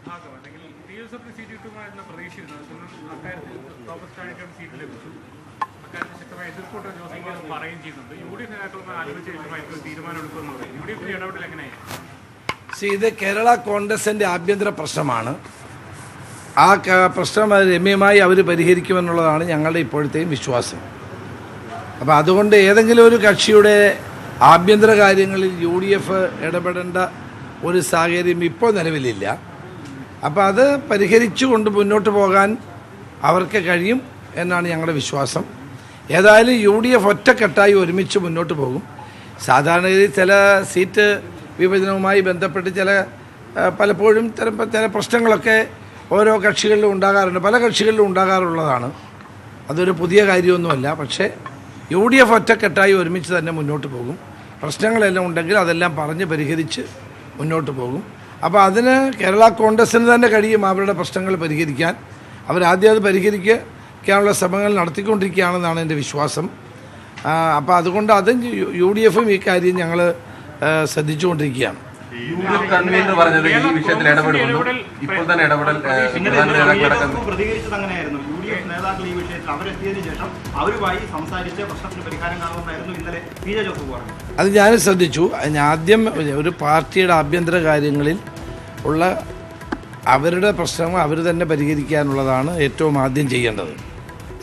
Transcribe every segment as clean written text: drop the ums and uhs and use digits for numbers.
ഭാഗം അല്ലെങ്കിൽ നിയമസഭയിൽ സീറ്റ് കിട്ടുമായിരുന്ന പ്രതീക്ഷിച്ചിരുന്നത് അക്കാര്യത്തിൽ തോമസ് ചാഴിക്കാട് സീറ്റ് ലഭിച്ചു. അക്കാര്യത്തിൽ ശക്തമായ എതിർപ്പോട്ട് ജോസഫ് പറയുകയും ചെയ്യുന്നുണ്ട്. UDF നേതാക്കളുമായി ആലോചിച്ച് തീരുമാനം എടുക്കുമെന്ന് പറയും. UDF ഇടപെടൽ എങ്ങനെയായിരുന്നു? ഇത് കേരള കോൺഗ്രസിൻ്റെ ആഭ്യന്തര പ്രശ്നമാണ്. ആ പ്രശ്നം രമ്യമായി അവർ പരിഹരിക്കുമെന്നുള്ളതാണ് ഞങ്ങളുടെ ഇപ്പോഴത്തെയും വിശ്വാസം. അപ്പോൾ അതുകൊണ്ട് ഏതെങ്കിലും ഒരു കക്ഷിയുടെ ആഭ്യന്തര കാര്യങ്ങളിൽ UDF ഇടപെടേണ്ട ഒരു സാഹചര്യം ഇപ്പോൾ നിലവിലില്ല. അപ്പോൾ അത് പരിഹരിച്ചുകൊണ്ട് മുന്നോട്ട് പോകാൻ അവർക്ക് കഴിയും എന്നാണ് ഞങ്ങളുടെ വിശ്വാസം. ഏതായാലും UDF ഒറ്റക്കെട്ടായി ഒരുമിച്ച് മുന്നോട്ട് പോകും. സാധാരണഗതിയിൽ ചില സീറ്റ് വിഭജനവുമായി ബന്ധപ്പെട്ട് പലപ്പോഴും ചില പ്രശ്നങ്ങളൊക്കെ ഓരോ കക്ഷികളിലും ഉണ്ടാകാറുണ്ട്, പല കക്ഷികളിലും ഉണ്ടാകാറുള്ളതാണ്. അതൊരു പുതിയ കാര്യമൊന്നുമല്ല. പക്ഷേ UDF ഒറ്റക്കെട്ടായി ഒരുമിച്ച് തന്നെ മുന്നോട്ട് പോകും. പ്രശ്നങ്ങളെല്ലാം ഉണ്ടെങ്കിൽ അതെല്ലാം പറഞ്ഞ് പരിഹരിച്ച് മുന്നോട്ട് പോകും. അപ്പോൾ അതിന് കേരള കോൺഗ്രസിന് തന്നെ കഴിയും അവരുടെ പ്രശ്നങ്ങൾ പരിഹരിക്കാൻ. അവരാദ്യം അത് പരിഹരിക്കാനുള്ള ശ്രമങ്ങൾ നടത്തിക്കൊണ്ടിരിക്കുകയാണെന്നാണ് എൻ്റെ വിശ്വാസം. അപ്പോൾ അതുകൊണ്ട് അതും UDFും ഈ കാര്യം ഞങ്ങൾ ശ്രദ്ധിച്ചുകൊണ്ടിരിക്കുകയാണ്. കൺവീനർ പറഞ്ഞത് ഈ വിഷയത്തിൽ ഇടപെടുന്നു. ഇപ്പോൾ തന്നെ ഇടപെടൽ പ്രതികരിച്ചത് അങ്ങനെയായിരുന്നു. UDF നേതാക്കൾ ഈ വിഷയത്തിൽ അവരെത്തിയതിനു ശേഷം അവരുമായി സംസാരിച്ച് പ്രശ്നത്തിന് പരിഹാരം കാണുമെന്നായിരുന്നു ഇന്നലെ PJ ജോസഫ് പറഞ്ഞു. അത് ഞാൻ ശ്രദ്ധിച്ചു. ആദ്യം ഒരു പാർട്ടിയുടെ ആഭ്യന്തര കാര്യങ്ങളിൽ ഉള്ള അവരുടെ പ്രശ്നങ്ങൾ അവർ തന്നെ പരിഹരിക്കാനുള്ളതാണ് ഏറ്റവും ആദ്യം ചെയ്യേണ്ടത്.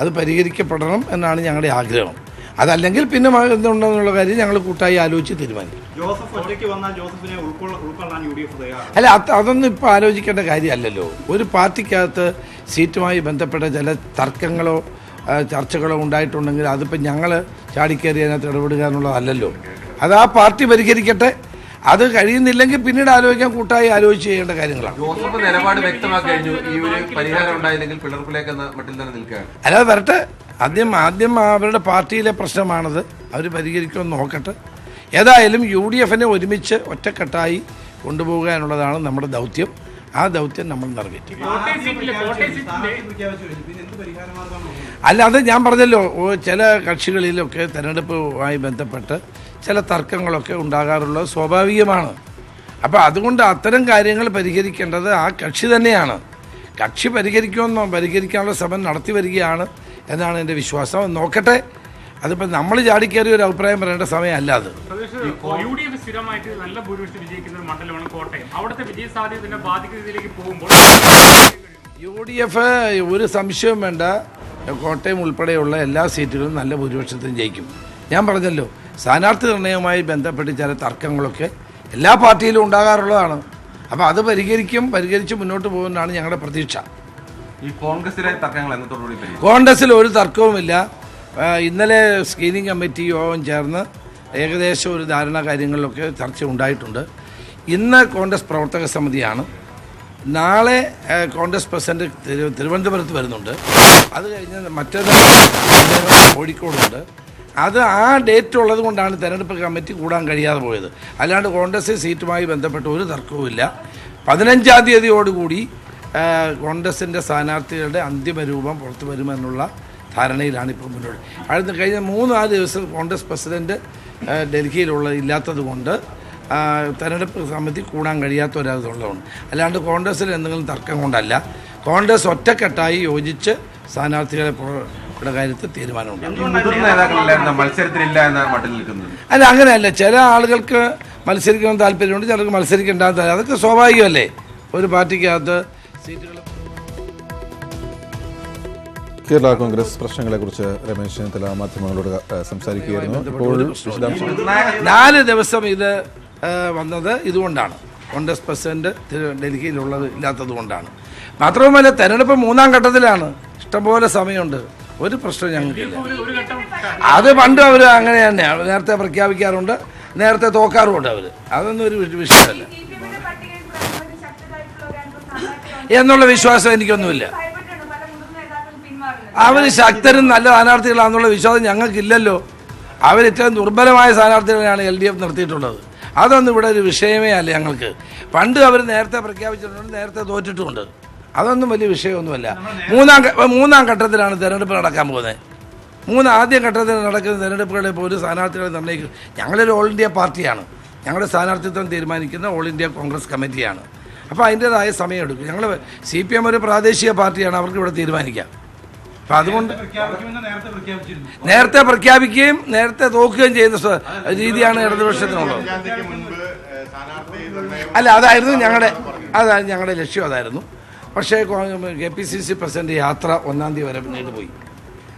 അത് പരിഹരിക്കപ്പെടണം എന്നാണ് ഞങ്ങളുടെ ആഗ്രഹം. അതല്ലെങ്കിൽ പിന്നെ എന്തുണ്ടെന്നുള്ള കാര്യം ഞങ്ങൾ കൂട്ടായി ആലോചിച്ച് തീരുമാനിക്കും. അല്ല, അതൊന്നും ഇപ്പോൾ ആലോചിക്കേണ്ട കാര്യമല്ലല്ലോ. ഒരു പാർട്ടിക്കകത്ത് സീറ്റുമായി ബന്ധപ്പെട്ട ചില തർക്കങ്ങളോ ചർച്ചകളോ ഉണ്ടായിട്ടുണ്ടെങ്കിൽ അതിപ്പോൾ ഞങ്ങൾ ചാടിക്കയറി അതിനകത്ത് ഇടപെടുക എന്നുള്ളതല്ലല്ലോ. അത് ആ പാർട്ടി പരിഹരിക്കട്ടെ. അത് കഴിയുന്നില്ലെങ്കിൽ പിന്നീട് ആലോചിക്കാൻ കൂട്ടായി ആലോചിച്ച് ചെയ്യേണ്ട കാര്യങ്ങളാണ്. ജോസഫ് നിലപാട് വ്യക്തമാക്കി കഴിഞ്ഞു. ഈ ഒരു പരിഹാരം ഉണ്ടായില്ലെങ്കിൽ പിളർപ്പിലേക്ക് എന്ന മട്ടിൽ തന്നെ നിൽക്കുകയാണ്. അല്ലാതെ വരട്ടെ. ആദ്യം അവരുടെ പാർട്ടിയിലെ പ്രശ്നമാണത്. അവർ പരിഹരിക്കുമെന്ന് നോക്കട്ടെ. ഏതായാലും UDFനെ ഒരുമിച്ച് ഒറ്റക്കെട്ടായി കൊണ്ടുപോകുക എന്നുള്ളതാണ് നമ്മുടെ ദൗത്യം. ആ ദൗത്യം നമ്മൾ നിറവേറ്റും. അല്ല, അത് ഞാൻ പറഞ്ഞല്ലോ, ചില കക്ഷികളിലൊക്കെ തെരഞ്ഞെടുപ്പുമായി ബന്ധപ്പെട്ട് ചില തർക്കങ്ങളൊക്കെ ഉണ്ടാകാറുള്ളത് സ്വാഭാവികമാണ്. അപ്പോൾ അതുകൊണ്ട് അത്തരം കാര്യങ്ങൾ പരിഹരിക്കേണ്ടത് ആ കക്ഷി തന്നെയാണ്. കക്ഷി പരിഹരിക്കാനുള്ള ശ്രമം നടത്തി വരികയാണ് എന്നാണ് എൻ്റെ വിശ്വാസം. നോക്കട്ടെ. അതിപ്പോൾ നമ്മൾ ചാടിക്കയറി ഒരു അഭിപ്രായം പറയേണ്ട സമയമല്ല അത്. UDF സ്ഥിരമായിട്ട് നല്ല ഭൂരിപക്ഷം വിജയിക്കുന്ന ഒരു മണ്ഡലമാണ് കോട്ടയം. അവിടുത്തെ വിജയ സാധ്യത ബാധിക്കുന്ന രീതിയിലേക്ക് പോകുമ്പോൾ UDF ഒരു സംശയവും വേണ്ട, കോട്ടയം ഉൾപ്പെടെയുള്ള എല്ലാ സീറ്റുകളും നല്ല ഭൂരിപക്ഷത്തിലും ജയിക്കും. ഞാൻ പറഞ്ഞല്ലോ, സ്ഥാനാർത്ഥി നിർണയവുമായി ബന്ധപ്പെട്ട് ചില തർക്കങ്ങളൊക്കെ എല്ലാ പാർട്ടിയിലും ഉണ്ടാകാറുള്ളതാണ്. അപ്പോൾ അത് പരിഹരിച്ച് മുന്നോട്ട് പോകുന്നതാണ് ഞങ്ങളുടെ പ്രതീക്ഷ. ഈ കോൺഗ്രസിലെ തർക്കങ്ങൾ എന്നത്തോടുകൂടി കോൺഗ്രസിൽ ഒരു തർക്കവുമില്ല. ഇന്നലെ സ്ക്രീനിങ് കമ്മിറ്റി യോഗം ചേർന്ന് ഏകദേശം ഒരു ധാരണ കാര്യങ്ങളിലൊക്കെ ചർച്ച ഉണ്ടായിട്ടുണ്ട്. ഇന്ന് കോൺഗ്രസ് പ്രവർത്തക സമിതിയാണ്. നാളെ കോൺഗ്രസ് പ്രസിഡന്റ് തിരുവനന്തപുരത്ത് വരുന്നുണ്ട്. അത് കഴിഞ്ഞ് മറ്റൊരു കോഴിക്കോടുണ്ട്. അത് ആ ഡേറ്റ് ഉള്ളത് കൊണ്ടാണ് തെരഞ്ഞെടുപ്പ് കമ്മിറ്റി കൂടാൻ കഴിയാതെ പോയത്. അല്ലാണ്ട് കോൺഗ്രസ് സീറ്റുമായി ബന്ധപ്പെട്ട് ഒരു തർക്കവുമില്ല. 15-ാം തീയതിയോടുകൂടി കോൺഗ്രസിൻ്റെ സ്ഥാനാർത്ഥികളുടെ അന്തിമ രൂപം പുറത്തു വരുമെന്നുള്ള ധാരണയിലാണ് ഇപ്പോൾ മുന്നോട്ട്. കഴിഞ്ഞ 3-4 ദിവസം കോൺഗ്രസ് പ്രസിഡന്റ് ഇല്ലാത്തത് കൊണ്ട് തെരഞ്ഞെടുപ്പ് സമിതി കൂടാൻ കഴിയാത്തവരതുള്ളതുകൊണ്ട്, അല്ലാണ്ട് കോൺഗ്രസ്സിൽ എന്തെങ്കിലും തർക്കം കൊണ്ടല്ല. കോൺഗ്രസ് ഒറ്റക്കെട്ടായി യോജിച്ച് സ്ഥാനാർത്ഥികളുടെ കാര്യത്തിൽ തീരുമാനമുണ്ട്. അല്ല, അങ്ങനെയല്ല. ചില ആളുകൾക്ക് മത്സരിക്കണം താല്പര്യമുണ്ട്, ചിലർക്ക് മത്സരിക്കേണ്ടാന്ന് താല്പര്യം. അതൊക്കെ സ്വാഭാവികമല്ലേ ഒരു പാർട്ടിക്കകത്ത് സീറ്റുകൾ. കേരള കോൺഗ്രസ് പ്രശ്നങ്ങളെക്കുറിച്ച് രമേശ് ചെന്നിത്തല മാധ്യമങ്ങളോട് സംസാരിക്കുകയായിരുന്നു. 4 ദിവസം ഇത് വന്നത് ഇതുകൊണ്ടാണ്. കോൺഗ്രസ് പ്രസിഡന്റ് ഇല്ലാത്തത് കൊണ്ടാണ്. മാത്രവുമല്ല, തെരഞ്ഞെടുപ്പ് 3-ാം ഘട്ടത്തിലാണ്. ഇഷ്ടംപോലെ സമയമുണ്ട്. ഒരു പ്രശ്നം ഞങ്ങൾക്കില്ല. അത് പണ്ട് അവർ അങ്ങനെ തന്നെയാണ്. നേരത്തെ പ്രഖ്യാപിക്കാറുണ്ട്, നേരത്തെ തോക്കാറുമുണ്ട് അവർ. അതൊന്നും ഒരു വിഷയമല്ല എന്നുള്ള വിശ്വാസം എനിക്കൊന്നുമില്ല. അവർ ശക്തരും നല്ല സ്ഥാനാർത്ഥികളാണെന്നുള്ള വിശ്വാസം ഞങ്ങൾക്കില്ലല്ലോ. അവരേറ്റവും ദുർബലമായ സ്ഥാനാർത്ഥികളെയാണ് LDF നിർത്തിയിട്ടുള്ളത്. അതൊന്നും ഇവിടെ ഒരു വിഷയമേ അല്ല ഞങ്ങൾക്ക്. പണ്ട് അവർ നേരത്തെ പ്രഖ്യാപിച്ചിട്ടുണ്ട്, നേരത്തെ തോറ്റിട്ടുമുണ്ട്. അതൊന്നും വലിയ വിഷയമൊന്നുമല്ല. 3-ാം ഘട്ടത്തിലാണ് തെരഞ്ഞെടുപ്പ് നടക്കാൻ പോകുന്നത്. ആദ്യ ഘട്ടത്തിൽ നടക്കുന്ന തെരഞ്ഞെടുപ്പുകളെ പോലും സ്ഥാനാർത്ഥികളെ നിർണ്ണയിക്കും. ഞങ്ങളൊരു ഓൾ ഇന്ത്യ പാർട്ടിയാണ്. ഞങ്ങളുടെ സ്ഥാനാർത്ഥിത്വം തീരുമാനിക്കുന്ന ഓൾ ഇന്ത്യ കോൺഗ്രസ് കമ്മിറ്റിയാണ്. അപ്പോൾ അതിൻ്റേതായ സമയമെടുക്കും. ഞങ്ങൾ CPM ഒരു പ്രാദേശിക പാർട്ടിയാണ്, അവർക്ക് ഇവിടെ തീരുമാനിക്കാം. അപ്പം അതുകൊണ്ട് നേരത്തെ പ്രഖ്യാപിക്കുകയും നേരത്തെ തോക്കുകയും ചെയ്യുന്ന രീതിയാണ് ഇടതുപക്ഷത്തിനുള്ളത്. അല്ല, അതായിരുന്നു ഞങ്ങളുടെ ലക്ഷ്യം അതായിരുന്നു. പക്ഷേ KPCC പ്രസിഡന്റ് യാത്ര 1-ാം തീയതി വരെ നീണ്ടുപോയി.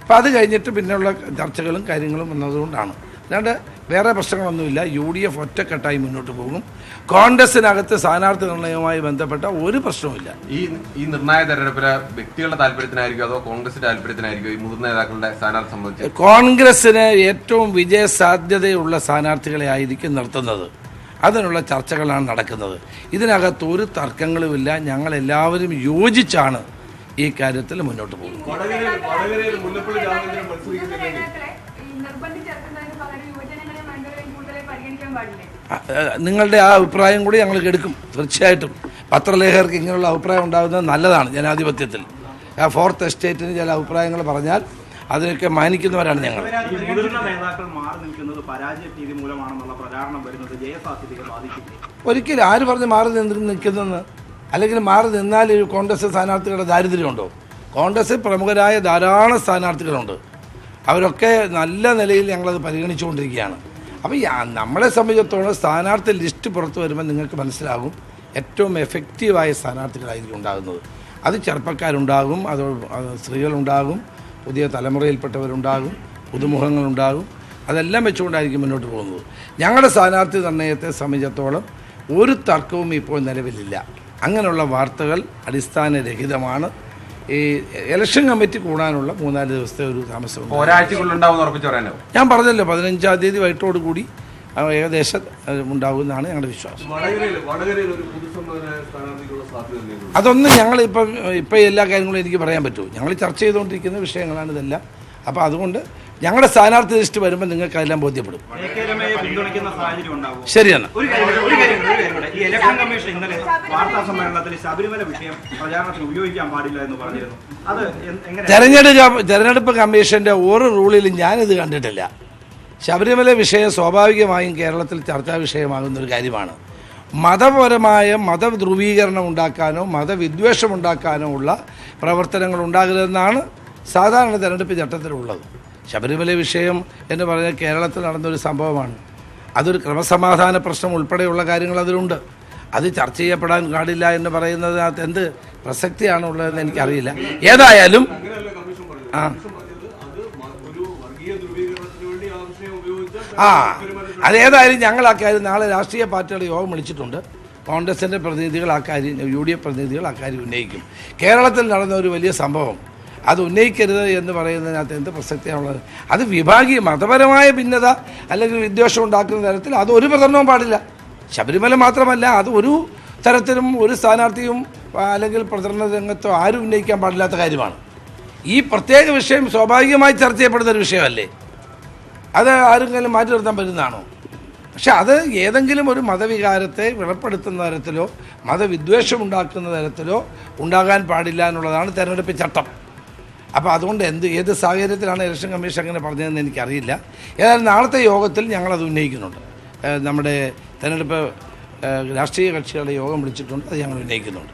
അപ്പം അത് കഴിഞ്ഞിട്ട് പിന്നെയുള്ള ചർച്ചകളും കാര്യങ്ങളും വന്നതുകൊണ്ടാണ്. അല്ലാണ്ട് വേറെ പ്രശ്നങ്ങളൊന്നുമില്ല. UDF ഒറ്റക്കെട്ടായി മുന്നോട്ട് പോകും. കോൺഗ്രസിനകത്ത് സ്ഥാനാർത്ഥി നിർണയവുമായി ബന്ധപ്പെട്ട ഒരു പ്രശ്നവുമില്ല. ഈ നിർണായക തെരഞ്ഞെടുപ്പിലെ വ്യക്തികളുടെ താല്പര്യത്തിനായിരിക്കും അതോ കോൺഗ്രസിന്റെ താല്പര്യത്തിനായിരിക്കും ഈ മുതിർന്ന നേതാക്കളുടെ സ്ഥാനാർത്ഥി സംബന്ധിച്ച്? കോൺഗ്രസിന് ഏറ്റവും വിജയ സാധ്യതയുള്ള സ്ഥാനാർത്ഥികളെ ആയിരിക്കും നിർത്തുന്നത്. അതിനുള്ള ചർച്ചകളാണ് നടക്കുന്നത്. ഇതിനകത്ത് ഒരു തർക്കങ്ങളുമില്ല. ഞങ്ങളെല്ലാവരും യോജിച്ചാണ് ഈ കാര്യത്തിൽ മുന്നോട്ട് പോകുന്നത്. നിങ്ങളുടെ ആ അഭിപ്രായം കൂടി ഞങ്ങൾ എടുക്കും. തീർച്ചയായിട്ടും പത്രലേഖകർക്ക് ഇങ്ങനെയുള്ള അഭിപ്രായം ഉണ്ടാകുന്നത് നല്ലതാണ്. ജനാധിപത്യത്തിൽ 4th എസ്റ്റേറ്റിന് ചില അഭിപ്രായങ്ങൾ പറഞ്ഞാൽ അതിനൊക്കെ മാനിക്കുന്നവരാണ് ഞങ്ങൾ. മുതിർന്ന നേതാക്കൾ മാറി നിൽക്കുന്നത് പരാജയ രീതി മൂലമാണെന്നുള്ള പ്രചാരണം വരുന്നത് ജയസാധ്യതയെ ബാധിക്കും. ഒരിക്കലും ആര് പറഞ്ഞ് മാറി നിൽക്കുന്നതെന്ന്, അല്ലെങ്കിൽ മാറി നിന്നാൽ ഈ കോൺഗ്രസ് സ്ഥാനാർത്ഥികളുടെ ദാരിദ്ര്യമുണ്ടോ? കോൺഗ്രസിൽ പ്രമുഖരായ ധാരാളം സ്ഥാനാർത്ഥികളുണ്ട്. അവരൊക്കെ നല്ല നിലയിൽ ഞങ്ങളത് പരിഗണിച്ചുകൊണ്ടിരിക്കുകയാണ്. അപ്പോൾ നമ്മളെ സംബന്ധിച്ചിടത്തോളം സ്ഥാനാർത്ഥി ലിസ്റ്റ് പുറത്തു വരുമ്പോൾ നിങ്ങൾക്ക് മനസ്സിലാകും ഏറ്റവും എഫക്റ്റീവായ സ്ഥാനാർത്ഥികളായിരിക്കും ഉണ്ടാകുന്നത്. അത് ചെറുപ്പക്കാരുണ്ടാകും, അത് സ്ത്രീകളുണ്ടാകും, പുതിയ തലമുറയിൽപ്പെട്ടവരുണ്ടാകും, പുതുമുഖങ്ങളുണ്ടാകും. അതെല്ലാം വെച്ചുകൊണ്ടായിരിക്കും മുന്നോട്ട് പോകുന്നത്. ഞങ്ങളുടെ സ്ഥാനാർത്ഥി നിർണയത്തെ സംബന്ധിച്ചിടത്തോളം ഒരു തർക്കവും ഇപ്പോൾ നിലവിലില്ല. അങ്ങനെയുള്ള വാർത്തകൾ അടിസ്ഥാനരഹിതമാണ്. ഈ ഇലക്ഷൻ കമ്മിറ്റി കൂടാനുള്ള 3-4 ദിവസത്തെ ഒരു താമസം ഒരാഴ്ചക്കുള്ളുണ്ടാവും ഉറപ്പിച്ച് പറയാനോ? ഞാൻ പറഞ്ഞല്ലോ 15-ാം തീയതി വൈകിട്ടോടു കൂടി ഏകദേശം ഉണ്ടാകുമെന്നാണ് ഞങ്ങളുടെ വിശ്വാസം. അതൊന്നും ഞങ്ങളിപ്പം എല്ലാ കാര്യങ്ങളും എനിക്ക് പറയാൻ പറ്റുമോ? ഞങ്ങൾ ചർച്ച ചെയ്തുകൊണ്ടിരിക്കുന്ന വിഷയങ്ങളാണ് ഇതെല്ലാം. അപ്പോൾ അതുകൊണ്ട് ഞങ്ങളുടെ സ്ഥാനാർത്ഥി ലിസ്റ്റ് വരുമ്പോൾ നിങ്ങൾക്ക് അതെല്ലാം ബോധ്യപ്പെടും. ശരിയാണ്. ഈ ഇലക്ഷൻ കമ്മീഷൻ ഇന്നലെ വാർത്താ സമ്മേളനത്തിൽ ശബരിമല വിഷയം പ്രചാരണത്തിന് ഉപയോഗിക്കാൻ പാടില്ല എന്ന് പറഞ്ഞിരുന്നു. അത് തെരഞ്ഞെടുപ്പ് കമ്മീഷന്റെ ഒരു റൂളിലും ഞാനിത് കണ്ടിട്ടില്ല. ശബരിമല വിഷയം സ്വാഭാവികമായും കേരളത്തിൽ ചർച്ചാ വിഷയമാകുന്ന ഒരു കാര്യമാണ്. മതപരമായ മതധ്രുവീകരണം ഉണ്ടാക്കാനോ മതവിദ്വേഷം ഉണ്ടാക്കാനോ ഉള്ള പ്രവർത്തനങ്ങൾ ഉണ്ടാകരുതെന്നാണ് സാധാരണ തെരഞ്ഞെടുപ്പ് ചട്ടത്തിലുള്ളത്. ശബരിമല വിഷയം എന്ന് പറഞ്ഞാൽ കേരളത്തിൽ നടന്നൊരു സംഭവമാണ്. അതൊരു ക്രമസമാധാന പ്രശ്നം ഉൾപ്പെടെയുള്ള കാര്യങ്ങൾ അതിലുണ്ട്. അത് ചർച്ച ചെയ്യപ്പെടാൻ പാടില്ല എന്ന് പറയുന്നതിനകത്ത് എന്ത് പ്രസക്തിയാണുള്ളതെന്ന് എനിക്കറിയില്ല. ഏതായാലും അതേതായാലും ഞങ്ങൾ ആ കാര്യം നാളെ രാഷ്ട്രീയ പാർട്ടികളുടെ യോഗം വിളിച്ചിട്ടുണ്ട്. കോൺഗ്രസിൻ്റെ പ്രതിനിധികൾ ആ കാര്യം, UDF പ്രതിനിധികൾ ആ കാര്യം ഉന്നയിക്കും. കേരളത്തിൽ നടന്ന ഒരു വലിയ സംഭവം അത് ഉന്നയിക്കരുത് എന്ന് പറയുന്നതിനകത്ത് എന്ത് പ്രസക്തിയാണുള്ളത്? അത് വിഭാഗീയ മതപരമായ ഭിന്നത അല്ലെങ്കിൽ വിദ്വേഷം ഉണ്ടാക്കുന്ന തരത്തിൽ അതൊരു പ്രചരണവും പാടില്ല. ശബരിമല മാത്രമല്ല, അത് ഒരു തരത്തിലും ഒരു സ്ഥാനാർത്ഥിയും അല്ലെങ്കിൽ പ്രചരണ രംഗത്തോ ആരും ഉന്നയിക്കാൻ പാടില്ലാത്ത കാര്യമാണ്. ഈ പ്രത്യേക വിഷയം സ്വാഭാവികമായി ചർച്ച ചെയ്യപ്പെടുന്ന ഒരു വിഷയമല്ലേ? അത് ആരെങ്കിലും മാറ്റി നിർത്താൻ പറ്റുന്നതാണോ? പക്ഷെ അത് ഏതെങ്കിലും ഒരു മതവികാരത്തെ വ്രണപ്പെടുത്തുന്ന തരത്തിലോ മതവിദ്വേഷം ഉണ്ടാക്കുന്ന തരത്തിലോ ഉണ്ടാകാൻ പാടില്ല എന്നുള്ളതാണ് തെരഞ്ഞെടുപ്പ് ചട്ടം. അപ്പോൾ അതുകൊണ്ട് ഏത് സാഹചര്യത്തിലാണ് ഇലക്ഷൻ കമ്മീഷൻ അങ്ങനെ പറഞ്ഞതെന്ന് എനിക്കറിയില്ല. ഏതായാലും നാളത്തെ യോഗത്തിൽ ഞങ്ങളത് ഉന്നയിക്കുന്നുണ്ട്. നമ്മുടെ തെരഞ്ഞെടുപ്പ് രാഷ്ട്രീയ കക്ഷികളുടെ യോഗം വിളിച്ചിട്ടുണ്ട്, അത് ഞങ്ങൾ ഉന്നയിക്കുന്നുണ്ട്.